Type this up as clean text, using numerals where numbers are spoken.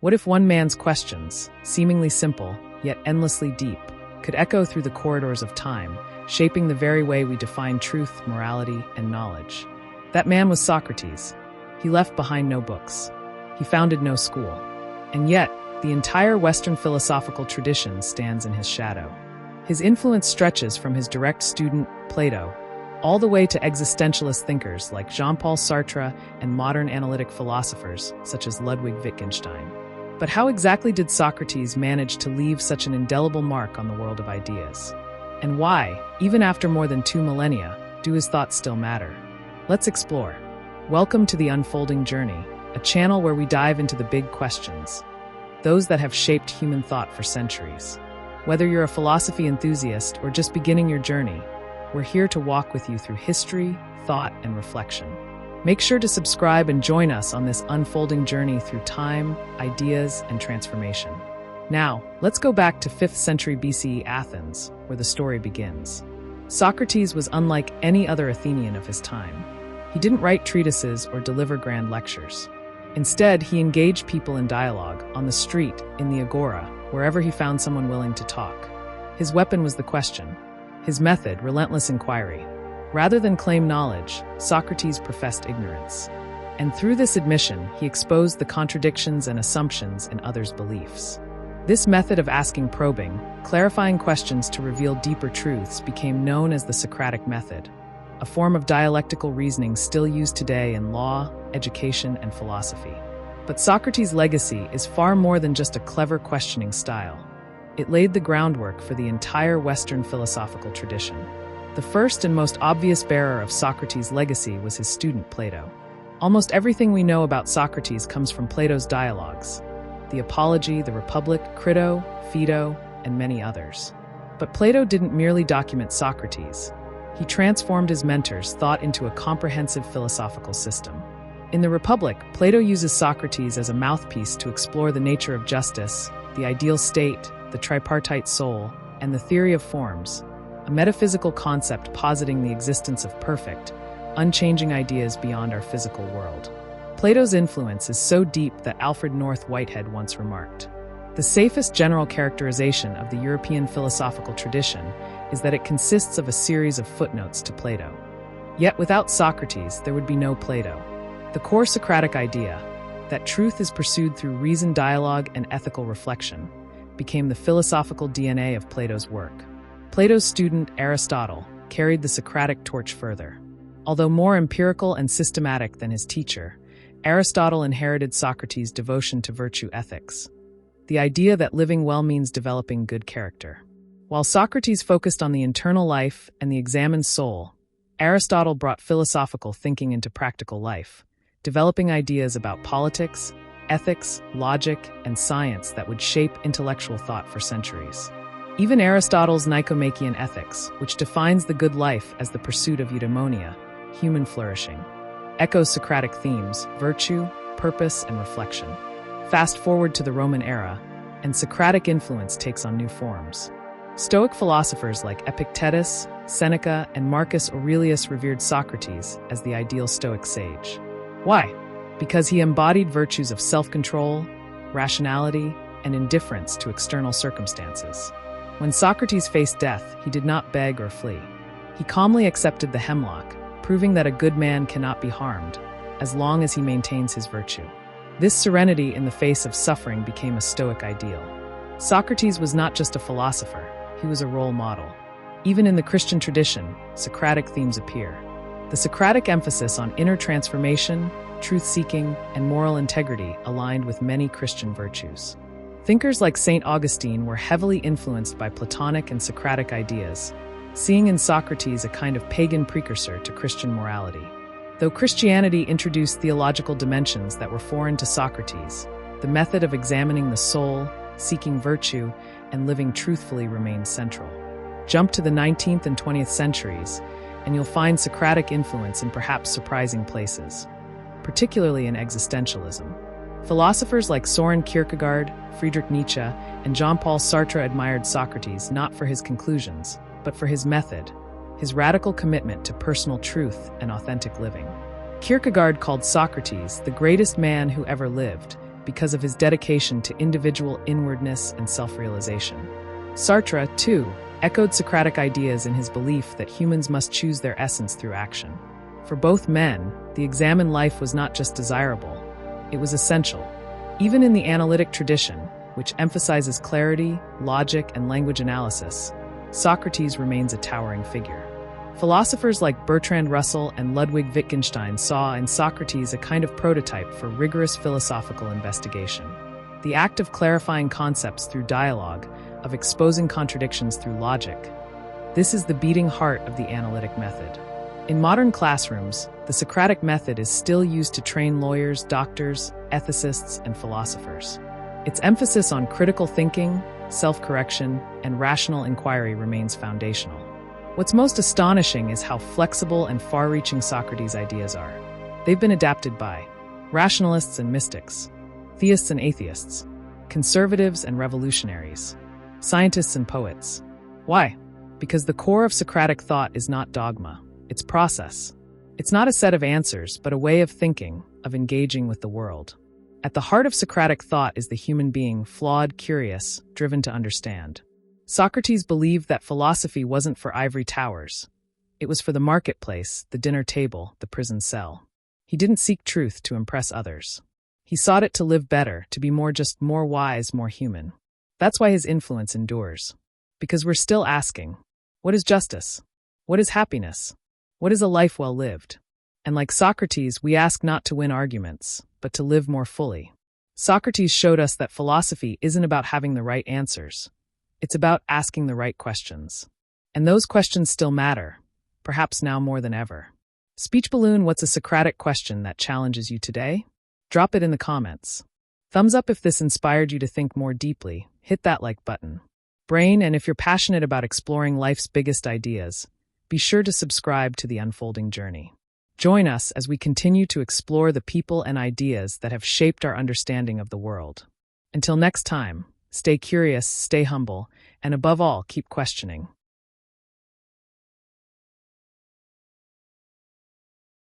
What if one man's questions, seemingly simple, yet endlessly deep, could echo through the corridors of time, shaping the very way we define truth, morality, and knowledge? That man was Socrates. He left behind no books. He founded no school. And yet, the entire Western philosophical tradition stands in his shadow. His influence stretches from his direct student, Plato, all the way to existentialist thinkers like Jean-Paul Sartre and modern analytic philosophers such as Ludwig Wittgenstein. But how exactly did Socrates manage to leave such an indelible mark on the world of ideas? And why, even after more than 2 millennia, do his thoughts still matter? Let's explore. Welcome to The Unfolding Journey, a channel where we dive into the big questions, those that have shaped human thought for centuries. Whether you're a philosophy enthusiast or just beginning your journey, we're here to walk with you through history, thought, and reflection. Make sure to subscribe and join us on this unfolding journey through time, ideas, and transformation. Now, let's go back to 5th century BCE Athens, where the story begins. Socrates was unlike any other Athenian of his time. He didn't write treatises or deliver grand lectures. Instead, he engaged people in dialogue, on the street, in the agora, wherever he found someone willing to talk. His weapon was the question. His method, relentless inquiry. Rather than claim knowledge, Socrates professed ignorance. And through this admission, he exposed the contradictions and assumptions in others' beliefs. This method of asking probing, clarifying questions to reveal deeper truths became known as the Socratic method, a form of dialectical reasoning still used today in law, education, and philosophy. But Socrates' legacy is far more than just a clever questioning style. It laid the groundwork for the entire Western philosophical tradition. The first and most obvious bearer of Socrates' legacy was his student Plato. Almost everything we know about Socrates comes from Plato's dialogues: the Apology, the Republic, Crito, Phaedo, and many others. But Plato didn't merely document Socrates. He transformed his mentor's thought into a comprehensive philosophical system. In the Republic, Plato uses Socrates as a mouthpiece to explore the nature of justice, the ideal state, the tripartite soul, and the theory of forms, a metaphysical concept positing the existence of perfect, unchanging ideas beyond our physical world. Plato's influence is so deep that Alfred North Whitehead once remarked, "The safest general characterization of the European philosophical tradition is that it consists of a series of footnotes to Plato." Yet without Socrates, there would be no Plato. The core Socratic idea, that truth is pursued through reasoned dialogue and ethical reflection, became the philosophical DNA of Plato's work. Plato's student, Aristotle, carried the Socratic torch further. Although more empirical and systematic than his teacher, Aristotle inherited Socrates' devotion to virtue ethics, the idea that living well means developing good character. While Socrates focused on the internal life and the examined soul, Aristotle brought philosophical thinking into practical life, developing ideas about politics, ethics, logic, and science that would shape intellectual thought for centuries. Even Aristotle's Nicomachean Ethics, which defines the good life as the pursuit of eudaimonia, human flourishing, echoes Socratic themes, virtue, purpose, and reflection. Fast forward to the Roman era, and Socratic influence takes on new forms. Stoic philosophers like Epictetus, Seneca, and Marcus Aurelius revered Socrates as the ideal Stoic sage. Why? Because he embodied virtues of self-control, rationality, and indifference to external circumstances. When Socrates faced death, he did not beg or flee. He calmly accepted the hemlock, proving that a good man cannot be harmed, as long as he maintains his virtue. This serenity in the face of suffering became a Stoic ideal. Socrates was not just a philosopher, he was a role model. Even in the Christian tradition, Socratic themes appear. The Socratic emphasis on inner transformation, truth-seeking, and moral integrity aligned with many Christian virtues. Thinkers like St. Augustine were heavily influenced by Platonic and Socratic ideas, seeing in Socrates a kind of pagan precursor to Christian morality. Though Christianity introduced theological dimensions that were foreign to Socrates, the method of examining the soul, seeking virtue, and living truthfully remained central. Jump to the 19th and 20th centuries, and you'll find Socratic influence in perhaps surprising places, particularly in existentialism. Philosophers like Soren Kierkegaard, Friedrich Nietzsche, and Jean-Paul Sartre admired Socrates not for his conclusions, but for his method, his radical commitment to personal truth and authentic living. Kierkegaard called Socrates the greatest man who ever lived, because of his dedication to individual inwardness and self-realization. Sartre, too, echoed Socratic ideas in his belief that humans must choose their essence through action. For both men, the examined life was not just desirable, it was essential. Even in the Analytic tradition, which emphasizes clarity, logic, and language analysis, Socrates remains a towering figure. Philosophers like Bertrand Russell and Ludwig Wittgenstein saw in Socrates a kind of prototype for rigorous philosophical investigation. The act of clarifying concepts through dialogue, of exposing contradictions through logic. This is the beating heart of the analytic method. In modern classrooms, the Socratic method is still used to train lawyers, doctors, ethicists, and philosophers. Its emphasis on critical thinking, self-correction, and rational inquiry remains foundational. What's most astonishing is how flexible and far-reaching Socrates' ideas are. They've been adapted by rationalists and mystics, theists and atheists, conservatives and revolutionaries, scientists and poets. Why? Because the core of Socratic thought is not dogma, it's process. It's not a set of answers, but a way of thinking, of engaging with the world. At the heart of Socratic thought is the human being, flawed, curious, driven to understand. Socrates believed that philosophy wasn't for ivory towers. It was for the marketplace, the dinner table, the prison cell. He didn't seek truth to impress others. He sought it to live better, to be more wise, more human. That's why his influence endures. Because we're still asking, what is justice? What is happiness? What is a life well lived? And like Socrates, we ask not to win arguments, but to live more fully. Socrates showed us that philosophy isn't about having the right answers. It's about asking the right questions. And those questions still matter, perhaps now more than ever. Speech Balloon, what's a Socratic question that challenges you today? Drop it in the comments. Thumbs up if this inspired you to think more deeply. Hit that like button. Brain, and if you're passionate about exploring life's biggest ideas, be sure to subscribe to The Unfolding Journey. Join us as we continue to explore the people and ideas that have shaped our understanding of the world. Until next time, stay curious, stay humble, and above all, keep questioning.